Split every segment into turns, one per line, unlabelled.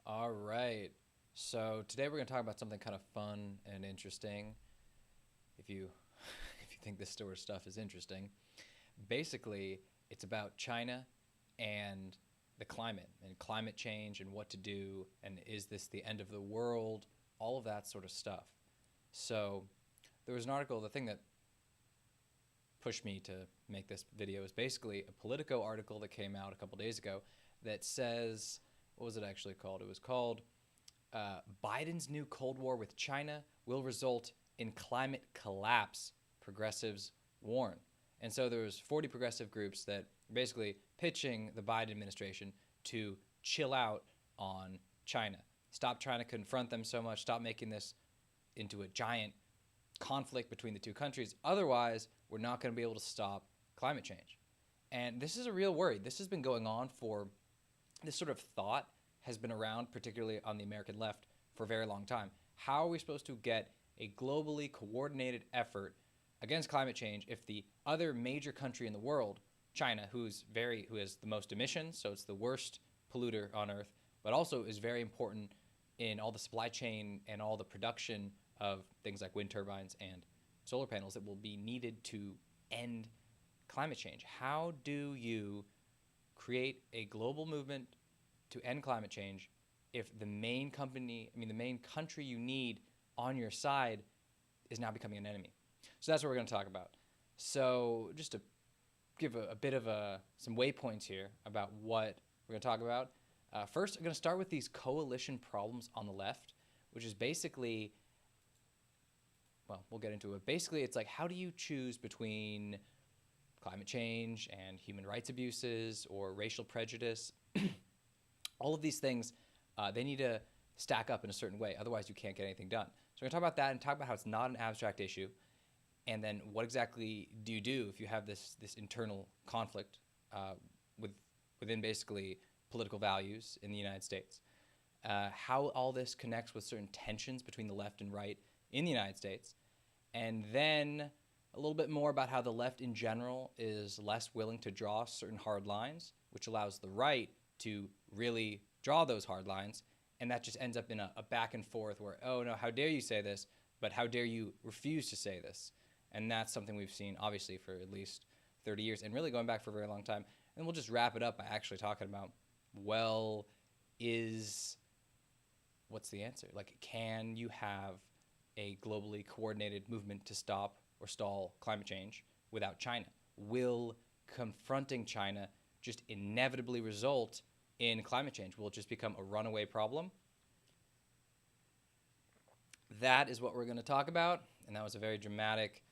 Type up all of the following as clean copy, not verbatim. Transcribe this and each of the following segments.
All right. So today we're going to talk about something kind of fun and interesting. If you if you think this sort of stuff is interesting, basically it's about China and the climate and climate change and what to do and is this the end of the world? All of that sort of stuff. So there was an article. The thing that pushed me to make this video is basically a Politico article that came out a couple days ago that says, what was it actually called? It was called Biden's new Cold War with China will result in climate collapse, progressives warn. And so there was 40 progressive groups that basically pitching the Biden administration to chill out on China. Stop trying to confront them so much. Stop making this into a giant conflict between the two countries. Otherwise, we're not going to be able to stop climate change. And this is a real worry. This has been going on for, this sort of thought has been around, particularly on the American left, for a very long time. How are we supposed to get a globally coordinated effort against climate change if the other major country in the world, China, who has the most emissions, so it's the worst polluter on Earth, but also is very important in all the supply chain and all the production of things like wind turbines and solar panels that will be needed to end climate change. How do you create a global movement to end climate change if the main country you need on your side is now becoming an enemy? So that's what we're going to talk about. So just to give a bit of some waypoints here about what we're going to talk about. First, I'm going to start with these coalition problems on the left, which is basically, well, we'll get into it. Basically, it's like, how do you choose between climate change and human rights abuses or racial prejudice? All of these things, they need to stack up in a certain way. Otherwise, you can't get anything done. So we're going to talk about that and talk about how it's not an abstract issue. And then what exactly do you do if you have this internal conflict within basically political values in the United States? How all this connects with certain tensions between the left and right in the United States. And then a little bit more about how the left in general is less willing to draw certain hard lines, which allows the right to really draw those hard lines. And that just ends up in a back and forth where, oh no, how dare you say this, but how dare you refuse to say this? And that's something we've seen, obviously, for at least 30 years and really going back for a very long time. And we'll just wrap it up by actually talking about, well, what's the answer? Like, can you have a globally coordinated movement to stop or stall climate change without China? Will confronting China just inevitably result in climate change? Will it just become a runaway problem? That is what we're going to talk about. And that was a very dramatic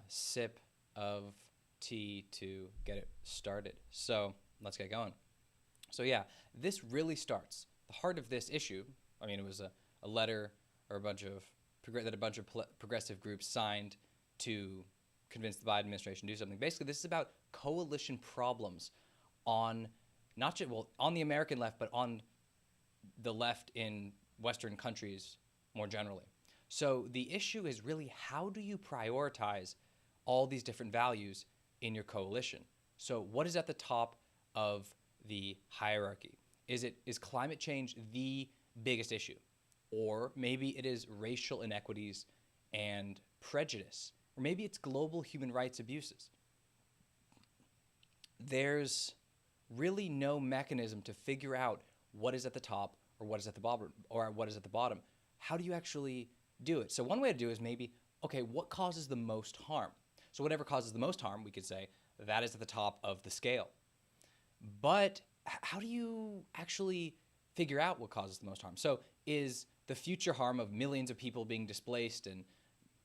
sip of tea to get it started. So let's get going. So yeah, this really starts. The heart of this issue, I mean, it was a letter or a bunch of progressive groups signed to convince the Biden administration to do something. Basically, this is about coalition problems on not just, well, on the American left, but on the left in Western countries more generally. So the issue is really, how do you prioritize all these different values in your coalition? So what is at the top of the hierarchy? Is climate change the biggest issue? Or maybe it is racial inequities and prejudice. Or maybe it's global human rights abuses. There's really no mechanism to figure out what is at the top or what is at the bottom or what is at the bottom. How do you actually do it? So one way to do it is maybe, okay, what causes the most harm? So whatever causes the most harm, we could say that is at the top of the scale. But how do you actually figure out what causes the most harm? So is the future harm of millions of people being displaced and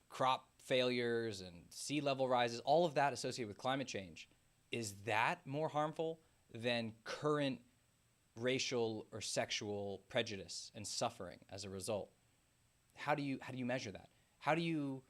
crop failures and sea level rises, all of that associated with climate change, is that more harmful than current racial or sexual prejudice and suffering as a result? How do you measure that? How do you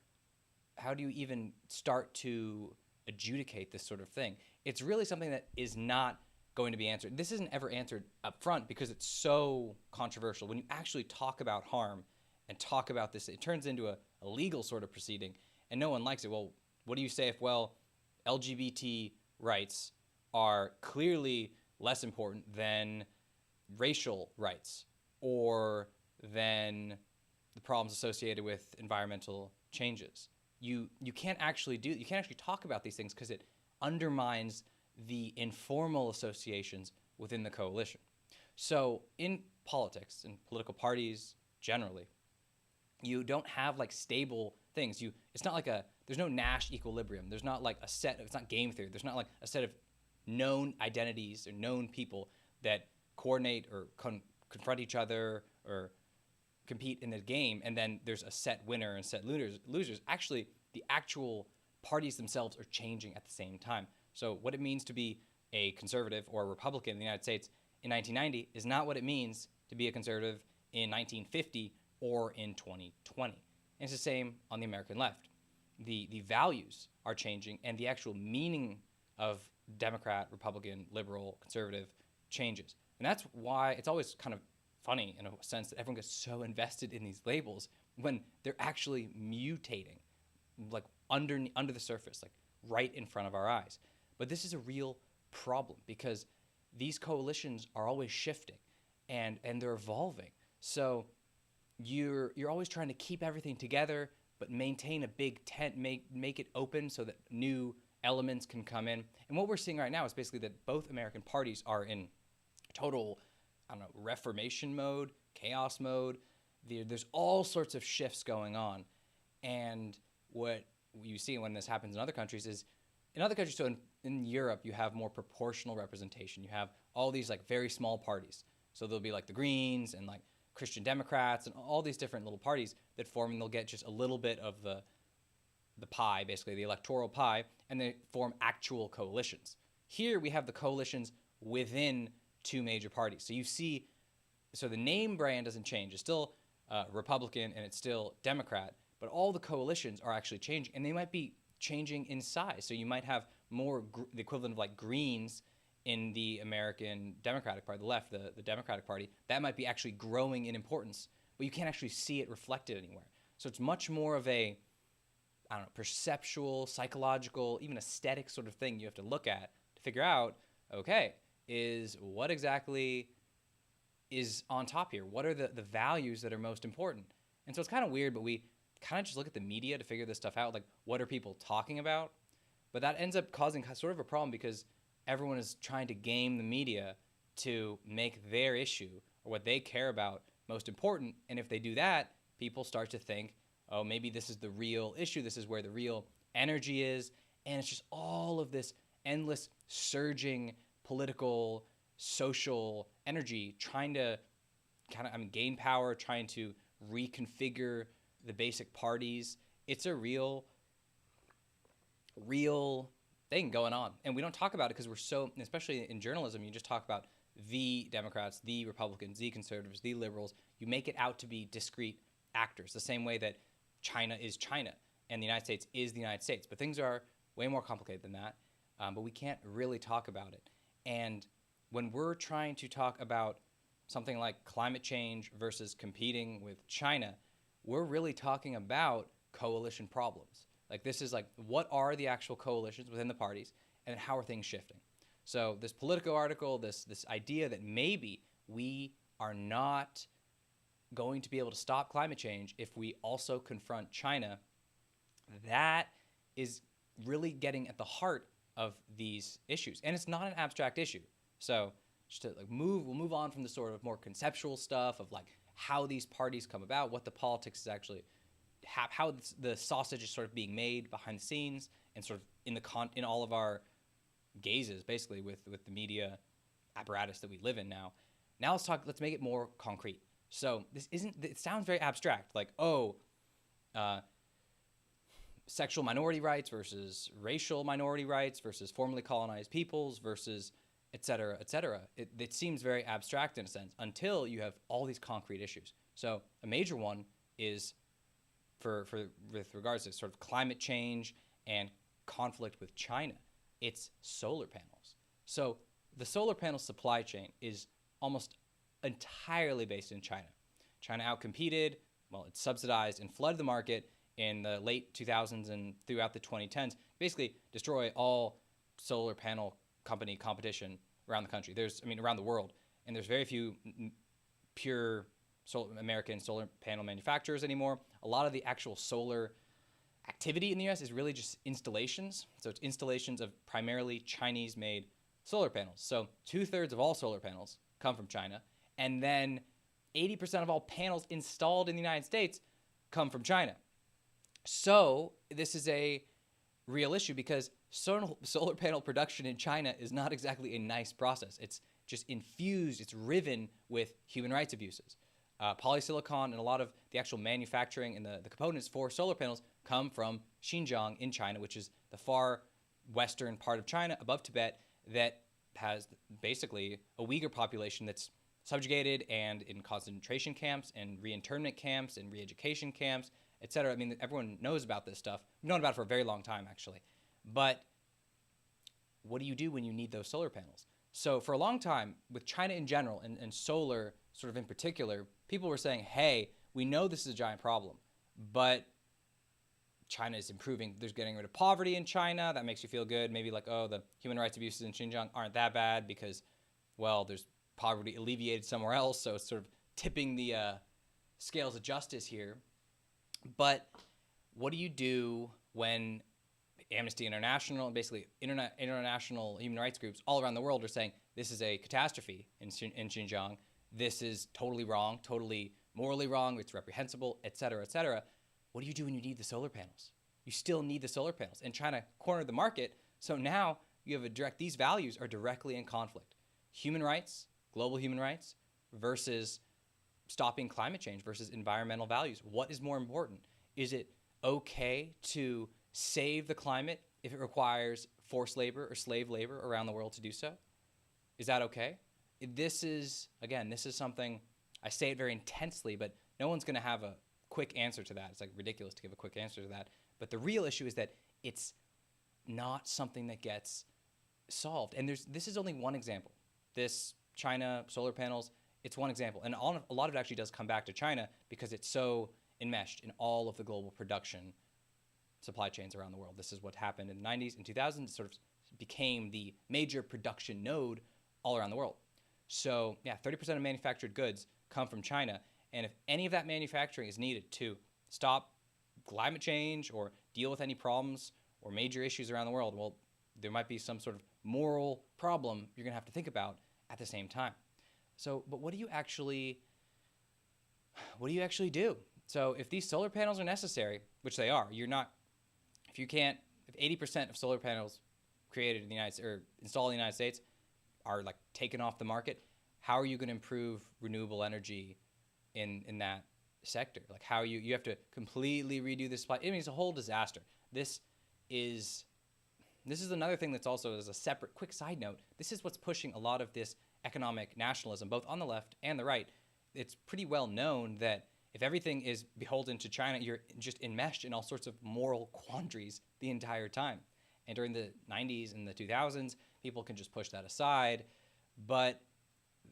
even start to adjudicate this sort of thing? It's really something that is not going to be answered. This isn't ever answered up front because it's so controversial. When you actually talk about harm and talk about this, it turns into a legal sort of proceeding, and no one likes it. Well, what do you say if, well, LGBT rights are clearly less important than racial rights? or than the problems associated with environmental changes. You can't actually talk about these things because it undermines the informal associations within the coalition. So in politics and political parties generally, you don't have like stable things. It's not like there's no Nash equilibrium. There's not like it's not game theory. There's not like a set of known identities or known people that coordinate or confront each other or compete in the game, and then there's a set winner and set losers. Actually, the actual parties themselves are changing at the same time. So what it means to be a conservative or a Republican in the United States in 1990 is not what it means to be a conservative in 1950 or in 2020. And it's the same on the American left. The values are changing, and the actual meaning of Democrat, Republican, liberal, conservative changes. And that's why it's always kind of funny in a sense that everyone gets so invested in these labels when they're actually mutating, like under the surface, like right in front of our eyes. But this is a real problem because these coalitions are always shifting and they're evolving. So you're always trying to keep everything together but maintain a big tent, make it open so that new elements can come in. And what we're seeing right now is basically that both American parties are in total, I don't know, reformation mode, chaos mode. There's all sorts of shifts going on. And what you see when this happens in other countries is, in other countries, so in Europe, you have more proportional representation. You have all these like very small parties. So there'll be like the Greens and like Christian Democrats and all these different little parties that form, and they'll get just a little bit of the pie, basically the electoral pie, and they form actual coalitions. Here we have the coalitions within two major parties. So you see, so the name brand doesn't change. It's still Republican and it's still Democrat, but all the coalitions are actually changing, and they might be changing in size. So you might have more the equivalent of like Greens in the American Democratic Party, the left, the Democratic Party. That might be actually growing in importance, but you can't actually see it reflected anywhere. So it's much more of a, I don't know, perceptual, psychological, even aesthetic sort of thing you have to look at to figure out, okay, is what exactly is on top here? What are the values that are most important? And so it's kind of weird, but we kind of just look at the media to figure this stuff out. Like, what are people talking about? But that ends up causing sort of a problem because everyone is trying to game the media to make their issue or what they care about most important. And if they do that, people start to think, oh, maybe this is the real issue. This is where the real energy is. And it's just all of this endless surging political, social energy trying to kind of gain power, trying to reconfigure the basic parties. It's a real thing going on. And we don't talk about it because we're so, especially in journalism, you just talk about the Democrats, the Republicans, the conservatives, the liberals. You make it out to be discrete actors, the same way that China is China and the United States is the United States. But things are way more complicated than that. But we can't really talk about it. And when we're trying to talk about something like climate change versus competing with China, we're really talking about coalition problems. Like, this is like, what are the actual coalitions within the parties and how are things shifting? So this Politico article, this idea that maybe we are not going to be able to stop climate change if we also confront China, that is really getting at the heart of these issues. And it's not an abstract issue. So just to like we'll move on from the sort of more conceptual stuff of like how these parties come about, what the politics is actually, how the sausage is sort of being made behind the scenes and sort of in all of our gazes, basically, with the media apparatus that we live in now. Now let's make it more concrete. So it sounds very abstract, like, sexual minority rights versus racial minority rights versus formerly colonized peoples versus et cetera, et cetera. It seems very abstract in a sense until you have all these concrete issues. So a major one is with regards to sort of climate change and conflict with China. It's solar panels. So the solar panel supply chain is almost entirely based in China. China outcompeted, it subsidized and flooded the market in the late 2000s and throughout the 2010s, basically destroy all solar panel company competition around the country. Around the world. And there's very few pure American solar panel manufacturers anymore. A lot of the actual solar activity in the US is really just installations. So it's installations of primarily Chinese made solar panels. So 2/3 of all solar panels come from China. And then 80% of all panels installed in the United States come from China. So this is a real issue because solar panel production in China is not exactly a nice process. It's just infused, it's riven with human rights abuses. Polysilicon and a lot of the actual manufacturing and the components for solar panels come from Xinjiang in China, which is the far western part of China above Tibet that has basically a Uyghur population that's subjugated and in concentration camps and reinternment camps and re-education camps, etc. I mean, everyone knows about this stuff. We've known about it for a very long time, actually. But what do you do when you need those solar panels? So for a long time, with China in general and solar sort of in particular, people were saying, hey, we know this is a giant problem, but China is improving. There's getting rid of poverty in China. That makes you feel good. Maybe like, oh, the human rights abuses in Xinjiang aren't that bad because, well, there's poverty alleviated somewhere else. So it's sort of tipping the scales of justice here. But what do you do when Amnesty International and basically international human rights groups all around the world are saying this is a catastrophe in Xinjiang. This is totally wrong, totally morally wrong. It's reprehensible, et cetera, et cetera. What do you do when you need the solar panels? You still need the solar panels. And China cornered the market. So now you have these values are directly in conflict. Human rights, global human rights versus stopping climate change versus environmental values. What is more important? Is it okay to save the climate if it requires forced labor or slave labor around the world to do so? Is that okay? This is something, I say it very intensely, but no one's going to have a quick answer to that. It's like ridiculous to give a quick answer to that. But the real issue is that it's not something that gets solved. And this is only one example. This China solar panels, it's one example. And a lot of it actually does come back to China because it's so enmeshed in all of the global production supply chains around the world. This is what happened in the 90s and 2000s. It sort of became the major production node all around the world. So yeah, 30% of manufactured goods come from China. And if any of that manufacturing is needed to stop climate change or deal with any problems or major issues around the world, well, there might be some sort of moral problem you're going to have to think about at the same time. So, but what do you actually do? So if these solar panels are necessary, which they are, if 80% of solar panels created in the United States or installed in the United States are like taken off the market, how are you going to improve renewable energy in that sector? Like how you have to completely redo this supply. I mean, it's a whole disaster. This is another thing that's also, as a separate quick side note, this is what's pushing a lot of this economic nationalism, both on the left and the right. It's pretty well known that if everything is beholden to China, you're just enmeshed in all sorts of moral quandaries the entire time. And during the 90s and the 2000s, people can just push that aside. But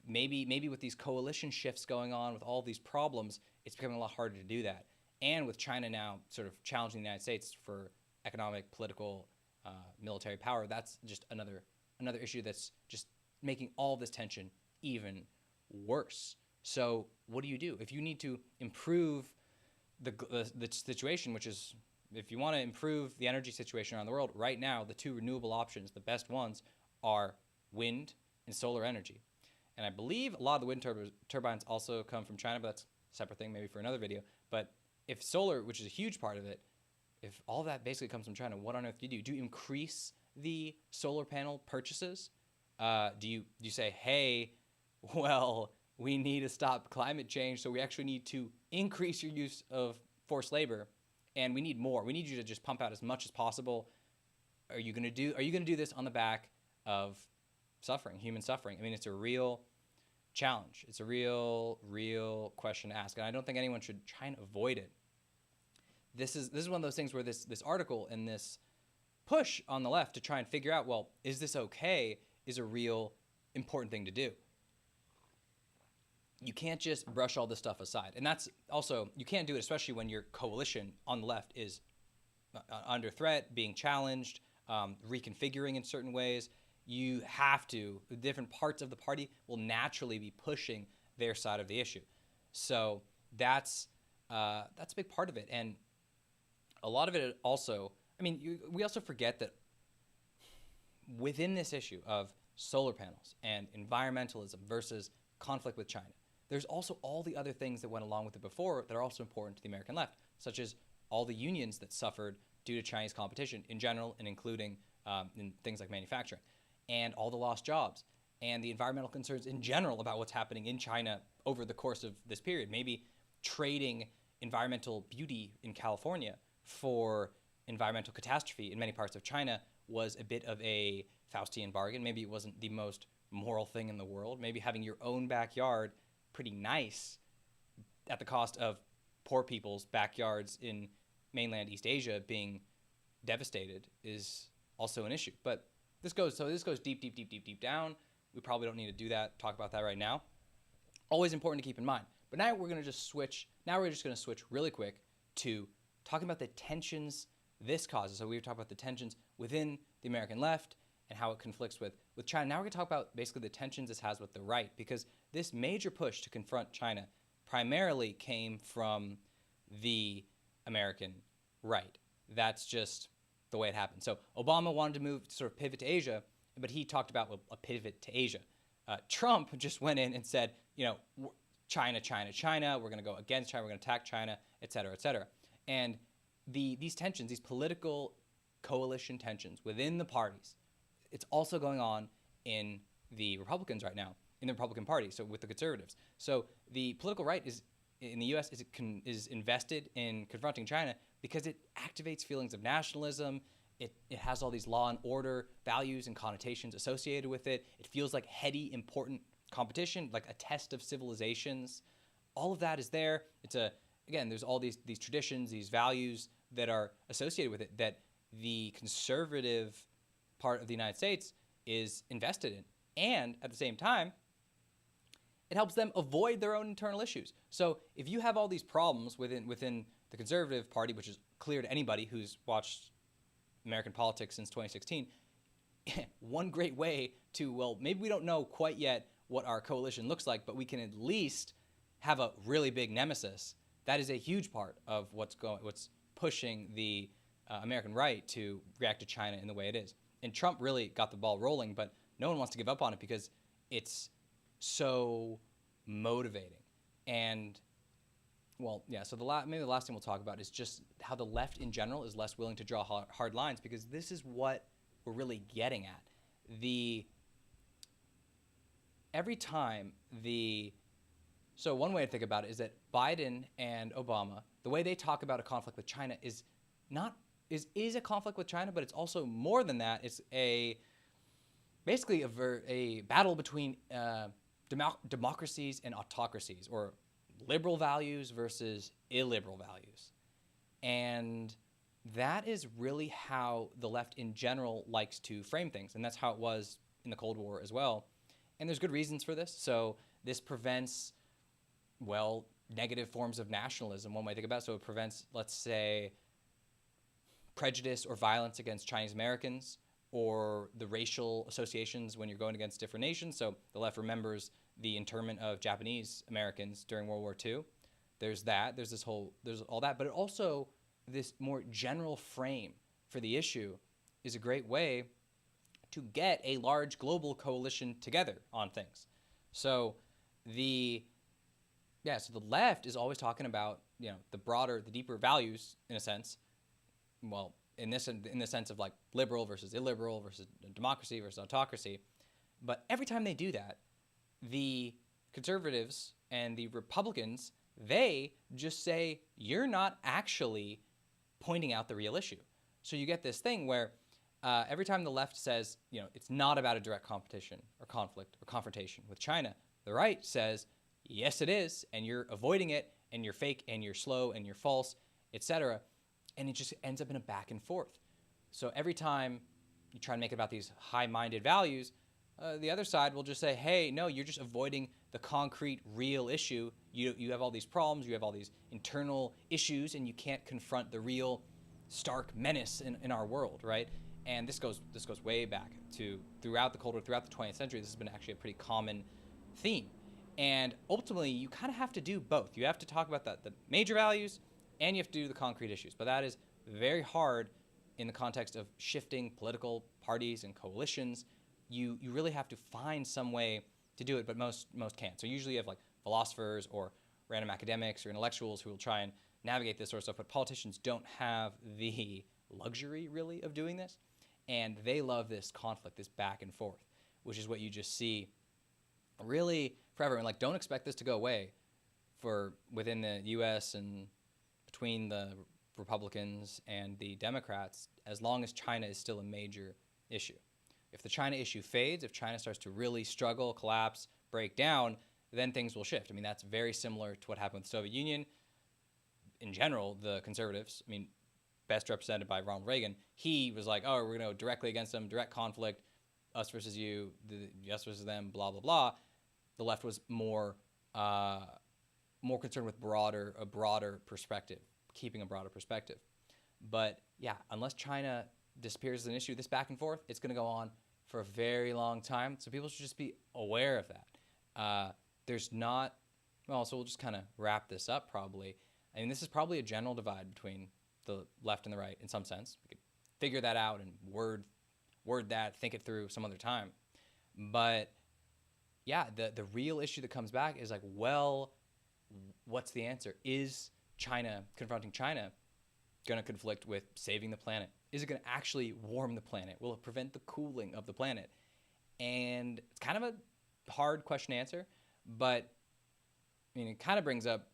maybe with these coalition shifts going on, with all these problems, it's becoming a lot harder to do that. And with China now sort of challenging the United States for economic, political, military power, that's just another issue that's just making all this tension even worse. So what do you do? If you need to improve the situation, which is, if you want to improve the energy situation around the world, right now, the two renewable options, the best ones, are wind and solar energy. And I believe a lot of the wind turbines also come from China, but that's a separate thing, maybe for another video. But if solar, which is a huge part of it, if all that basically comes from China, what on earth do you do? Do you increase the solar panel purchases? Do you say, hey, well, we need to stop climate change, so we actually need to increase your use of forced labor, and we need more. We need you to just pump out as much as possible. Are you going to do this on the back of suffering, human suffering? I mean, it's a real challenge. It's a real question to ask, and I don't think anyone should try and avoid it. This is one of those things where this article and this push on the left to try and figure out, well, is this okay, is a real important thing to do. You can't just brush all this stuff aside. And that's also, you can't do it, especially when your coalition on the left is under threat, being challenged, reconfiguring in certain ways. You have to, the different parts of the party will naturally be pushing their side of the issue. So that's a big part of it. And a lot of it also, I mean, we also forget that within this issue of solar panels and environmentalism versus conflict with China, there's also all the other things that went along with it before that are also important to the American left, such as all the unions that suffered due to Chinese competition in general and including in things like manufacturing, and all the lost jobs, and the environmental concerns in general about what's happening in China over the course of this period. Maybe trading environmental beauty in California for environmental catastrophe in many parts of China was a bit of a Faustian bargain. Maybe it wasn't the most moral thing in the world. Maybe having your own backyard pretty nice at the cost of poor people's backyards in mainland East Asia being devastated is also an issue. But this goes deep down. We probably don't need to do that, talk about that right now. Always important to keep in mind. But now we're going to just switch. Now we're just going to switch really quick to talking about the tensions this causes. So we've talked about the tensions within the American left and how it conflicts with China. Now we're going to talk about basically the tensions this has with the right, because this major push to confront China primarily came from the American right. That's just the way it happened. So Obama wanted to move, sort of pivot to Asia, but he talked about a pivot to Asia. Trump just went in and said, China, China, China. We're going to go against China. We're going to attack China, et cetera, et cetera. And these tensions, these political coalition tensions within the parties, it's also going on in the Republicans right now, in the Republican Party, so with the conservatives. So the political right in the U.S. is invested in confronting China because it activates feelings of nationalism. It has all these law and order values and connotations associated with it. It feels like heady, important competition, like a test of civilizations. All of that is there. There's all these traditions, these values that are associated with it that the conservative part of the United States is invested in. And at the same time, it helps them avoid their own internal issues. So if you have all these problems within the conservative party, which is clear to anybody who's watched American politics since 2016, one great way to, maybe we don't know quite yet what our coalition looks like, but we can at least have a really big nemesis. That is a huge part of what's pushing the American right to react to China in the way it is. And Trump really got the ball rolling, but no one wants to give up on it because it's so motivating. And so maybe the last thing we'll talk about is just how the left in general is less willing to draw hard lines, because this is what we're really getting at. So one way to think about it is that Biden and Obama, the way they talk about a conflict with China is a conflict with China, but it's also more than that. It's basically a battle between democracies and autocracies, or liberal values versus illiberal values. And that is really how the left in general likes to frame things. And that's how it was in the Cold War as well. And there's good reasons for this. So this prevents, negative forms of nationalism, one way to think about it. So it prevents, let's say, prejudice or violence against Chinese Americans, or the racial associations when you're going against different nations. So the left remembers the internment of Japanese Americans during World War II. There's that. There's all that. But it also, this more general frame for the issue is a great way to get a large global coalition together on things. So the left is always talking about, the deeper values, in a sense. Well, in the sense of like liberal versus illiberal versus democracy versus autocracy. But every time they do that, the conservatives and the Republicans, they just say, you're not actually pointing out the real issue. So you get this thing where every time the left says, it's not about a direct competition or conflict or confrontation with China, the right says, yes, it is, and you're avoiding it, and you're fake, and you're slow, and you're false, etc. And it just ends up in a back and forth. So every time you try to make it about these high-minded values, the other side will just say, hey, no, you're just avoiding the concrete, real issue. You have all these problems, you have all these internal issues, and you can't confront the real stark menace in our world, right? And this goes way back to throughout the Cold War, throughout the 20th century. This has been actually a pretty common theme. And ultimately, you kind of have to do both. You have to talk about the major values and you have to do the concrete issues. But that is very hard in the context of shifting political parties and coalitions. You really have to find some way to do it, but most can't. So usually you have like philosophers or random academics or intellectuals who will try and navigate this sort of stuff, but politicians don't have the luxury really of doing this. And they love this conflict, this back and forth, which is what you just see really forever. And like, don't expect this to go away for within the U.S. and between the Republicans and the Democrats, as long as China is still a major issue. If the China issue fades, if China starts to really struggle, collapse, break down, then things will shift. I mean, that's very similar to what happened with the Soviet Union. In general, the conservatives, I mean, best represented by Ronald Reagan, he was like, oh, we're going to go directly against them, direct conflict, us versus you, us versus them, blah, blah, blah. The left was more concerned with a broader perspective, keeping a broader perspective. But yeah, unless China disappears as an issue, this back and forth, it's going to go on for a very long time. So people should just be aware of that. There's not, well, so we'll just kind of wrap this up probably. I mean, this is probably a general divide between the left and the right in some sense. We could figure that out and word that, think it through some other time. But yeah, the real issue that comes back is like, well, what's the answer? Is China, confronting China, going to conflict with saving the planet? Is it going to actually warm the planet? Will it prevent the cooling of the planet? And it's kind of a hard question to answer, but I mean, it kind of brings up,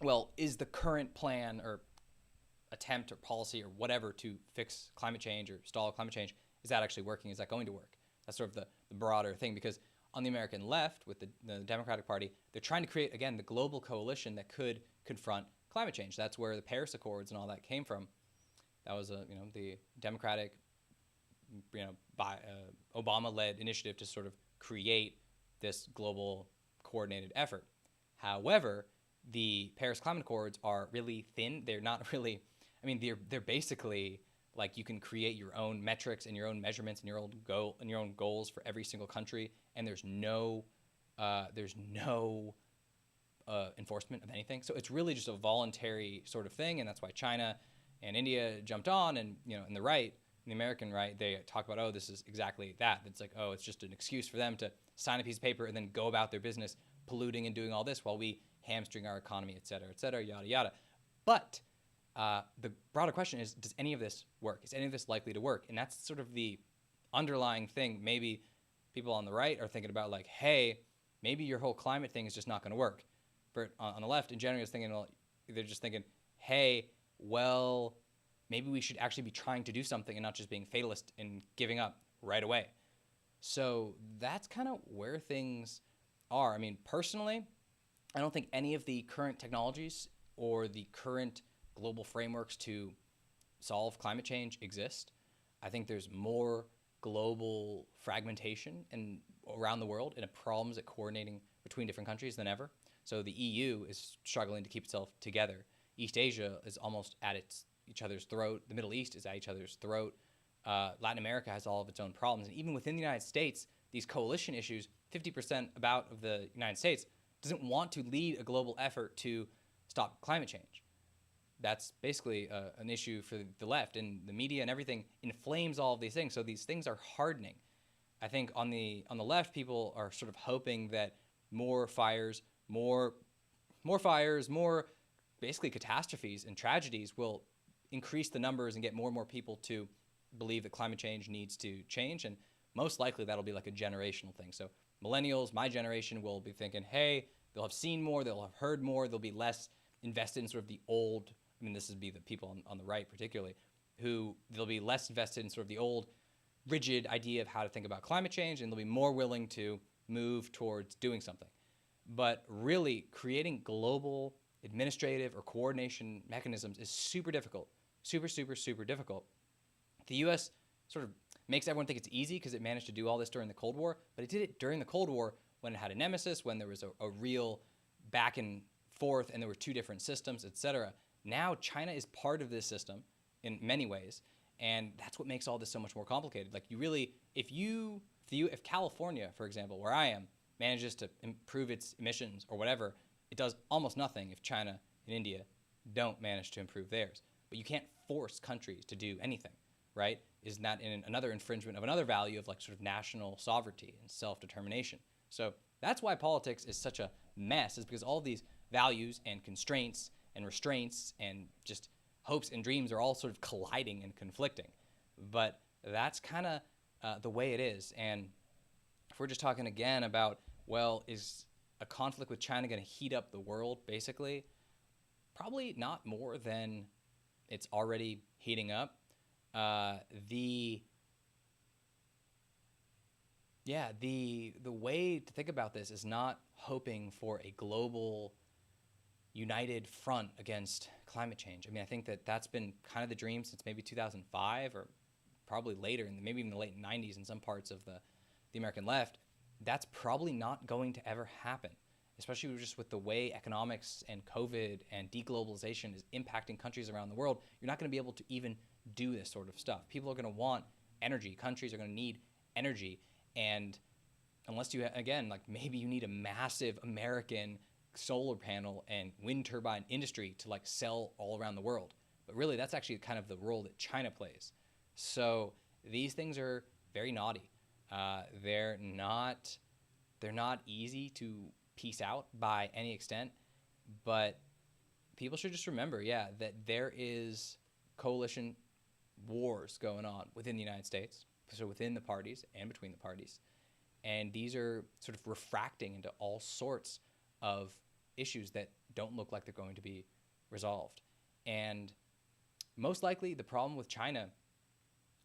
well, is the current plan or attempt or policy or whatever to fix climate change or stall climate change, is that actually working? Is that going to work? That's sort of the broader thing, because on the American left with the Democratic Party, they're trying to create, again, the global coalition that could confront climate change. That's where the Paris Accords and all that came from. That was the Democratic, by Obama-led initiative to sort of create this global coordinated effort. However, the Paris Climate Accords are really thin. They're not really, I mean, they're basically like you can create your own metrics and your own measurements and your own goals for every single country, and there's no enforcement of anything. So it's really just a voluntary sort of thing, and that's why China and India jumped on, and in the right, in the American right, they talk about, oh, this is exactly that. It's like, oh, it's just an excuse for them to sign a piece of paper and then go about their business polluting and doing all this while we hamstring our economy, et cetera, yada, yada. But the broader question is, does any of this work? Is any of this likely to work? And that's sort of the underlying thing. Maybe people on the right are thinking about like, hey, maybe your whole climate thing is just not going to work. But on the left, in general, is thinking, well, they're just thinking, hey, well, maybe we should actually be trying to do something and not just being fatalist and giving up right away. So that's kind of where things are. I mean, personally, I don't think any of the current technologies or the current global frameworks to solve climate change exist. I think there's more global fragmentation and around the world and problems at coordinating between different countries than ever. So the EU is struggling to keep itself together. East Asia is almost at each other's throat. The Middle East is at each other's throat. Latin America has all of its own problems. And even within the United States, these coalition issues, 50% about of the United States doesn't want to lead a global effort to stop climate change. That's basically an issue for the left, and the media and everything inflames all of these things. So these things are hardening. I think on the left, people are sort of hoping that more fires, more basically catastrophes and tragedies will increase the numbers and get more and more people to believe that climate change needs to change. And most likely that'll be like a generational thing. So millennials, my generation, will be thinking, hey, they'll have seen more, they'll have heard more, they'll be less invested in sort of the old, I mean, this would be the people on the right particularly, who they'll be less invested in sort of the old rigid idea of how to think about climate change, and they'll be more willing to move towards doing something. But really, creating global administrative or coordination mechanisms is super difficult. Super, super, super difficult. The U.S. sort of makes everyone think it's easy because it managed to do all this during the Cold War, but it did it during the Cold War when it had a nemesis, when there was a real back and forth and there were two different systems, etc. Now China is part of this system in many ways, and that's what makes all this so much more complicated. Like, you really, if California, for example, where I am, manages to improve its emissions or whatever, it does almost nothing if China and India don't manage to improve theirs. But you can't force countries to do anything, right? Isn't that another infringement of another value of like sort of national sovereignty and self-determination? So that's why politics is such a mess, is because all these values and constraints and restraints and just hopes and dreams are all sort of colliding and conflicting. But that's kind of the way it is. And if we're just talking again about, well, is a conflict with China going to heat up the world, basically? Probably not more than it's already heating up. The way to think about this is not hoping for a global united front against climate change. I mean, I think that that's been kind of the dream since maybe 2005 or probably later, and maybe even the late 90s in some parts of the American left. That's probably not going to ever happen, especially just with the way economics and COVID and deglobalization is impacting countries around the world. You're not going to be able to even do this sort of stuff. People are going to want energy. Countries are going to need energy. And unless you, again, like maybe you need a massive American solar panel and wind turbine industry to like sell all around the world. But really, that's actually kind of the role that China plays. So these things are very naughty. They're not easy to piece out by any extent, but people should just remember, that there is coalition wars going on within the United States, so within the parties and between the parties. And these are sort of refracting into all sorts of issues that don't look like they're going to be resolved. And most likely the problem with China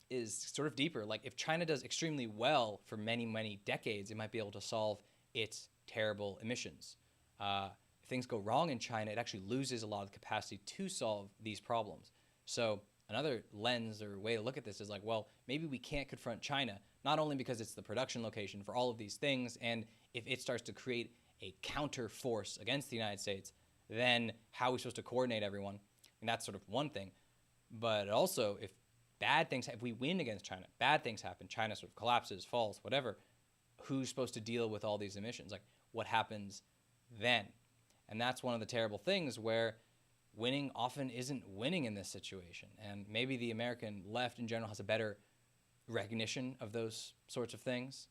is sort of deeper. Like if China does extremely well for many, many decades, it might be able to solve its terrible emissions. If things go wrong in China, it actually loses a lot of the capacity to solve these problems. So another lens or way to look at this is like, well, maybe we can't confront China, not only because it's the production location for all of these things, and if it starts to create a counter force against the United States, then how are we supposed to coordinate everyone? And that's sort of one thing. But also, if we win against China, bad things happen, China sort of collapses, falls, whatever, who's supposed to deal with all these emissions? Like, what happens then? And that's one of the terrible things where winning often isn't winning in this situation. And maybe the American left in general has a better recognition of those sorts of things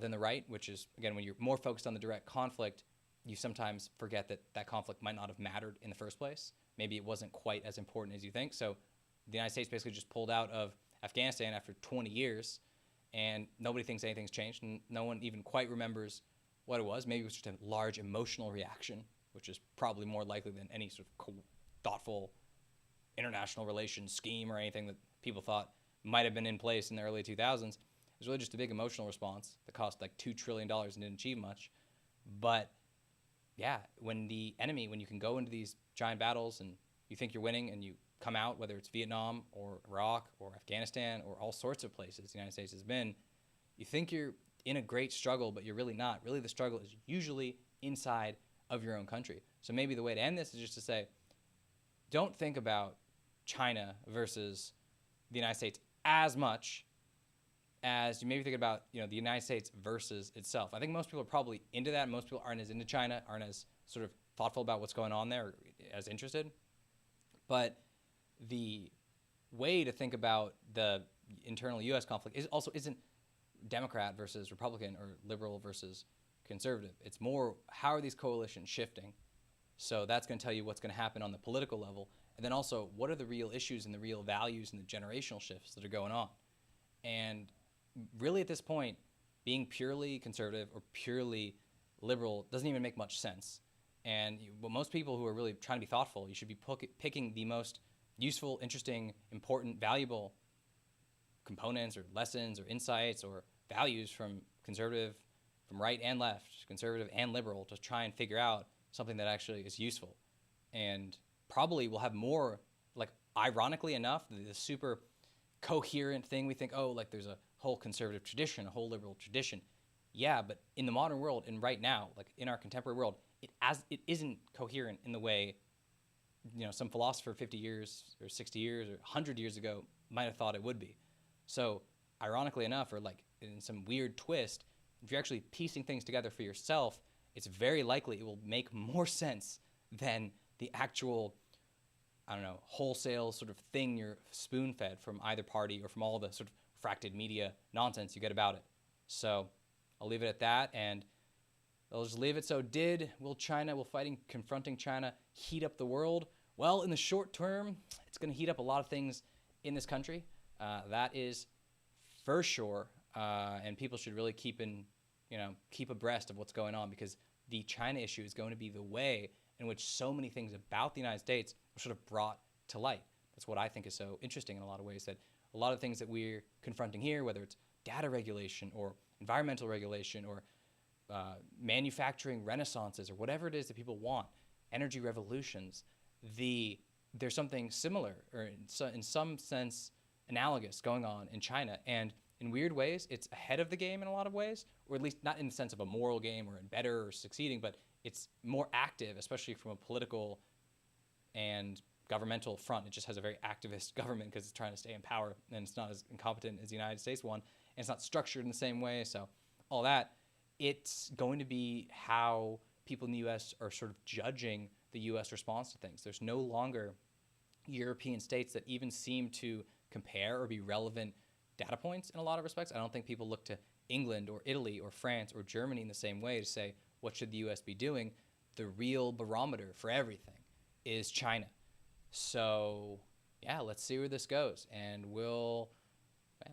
than the right, which is, again, when you're more focused on the direct conflict, you sometimes forget that that conflict might not have mattered in the first place. Maybe it wasn't quite as important as you think. So the United States basically just pulled out of Afghanistan after 20 years, and nobody thinks anything's changed, and no one even quite remembers what it was. Maybe it was just a large emotional reaction, which is probably more likely than any sort of thoughtful international relations scheme or anything that people thought might have been in place in the early 2000s. It was really just a big emotional response that cost like $2 trillion and didn't achieve much. But yeah, when you can go into these giant battles and you think you're winning and you come out, whether it's Vietnam or Iraq or Afghanistan or all sorts of places the United States has been, you think you're in a great struggle, but you're really not. Really, the struggle is usually inside of your own country. So maybe the way to end this is just to say, don't think about China versus the United States as much as you maybe think about, the United States versus itself. I think most people are probably into that. Most people aren't as into China, aren't as sort of thoughtful about what's going on there, or as interested. But the way to think about the internal U.S. conflict isn't Democrat versus Republican or liberal versus conservative. It's more, how are these coalitions shifting? So that's going to tell you what's going to happen on the political level. And then also, what are the real issues and the real values and the generational shifts that are going on? And really at this point, being purely conservative or purely liberal doesn't even make much sense. And most people who are really trying to be thoughtful, you should be picking the most useful, interesting, important, valuable components or lessons or insights or values from conservative, from right and left, conservative and liberal, to try and figure out something that actually is useful. And probably will have more, like, ironically enough, the super coherent thing we think, like there's a whole conservative tradition, a whole liberal tradition. Yeah, but in the modern world and right now, like in our contemporary world, it isn't coherent in the way, some philosopher 50 years or 60 years or 100 years ago might have thought it would be. So ironically enough, or like in some weird twist, if you're actually piecing things together for yourself, it's very likely it will make more sense than the actual, I don't know, wholesale sort of thing you're spoon fed from either party or from all the sort of fracted media nonsense you get about it. So I'll leave it at that, and I'll just leave it. So will confronting China heat up the world? Well, in the short term, it's going to heat up a lot of things in this country. That is for sure. And people should really keep abreast of what's going on, because the China issue is going to be the way in which so many things about the United States are sort of brought to light. That's what I think is so interesting in a lot of ways, that a lot of things that we're confronting here, whether it's data regulation or environmental regulation or manufacturing renaissances or whatever it is that people want, energy revolutions, there's something similar or in some sense analogous going on in China. And in weird ways, it's ahead of the game in a lot of ways, or at least not in the sense of a moral game or better or succeeding, but it's more active, especially from a political and governmental front. It just has a very activist government because it's trying to stay in power, and it's not as incompetent as the United States one, and it's not structured in the same way. So all that, it's going to be how people in the U.S. are sort of judging the U.S. response to things. There's no longer European states that even seem to compare or be relevant data points in a lot of respects. I don't think people look to England or Italy or France or Germany in the same way to say, what should the U.S. be doing? The real barometer for everything is China. So yeah, let's see where this goes, and we'll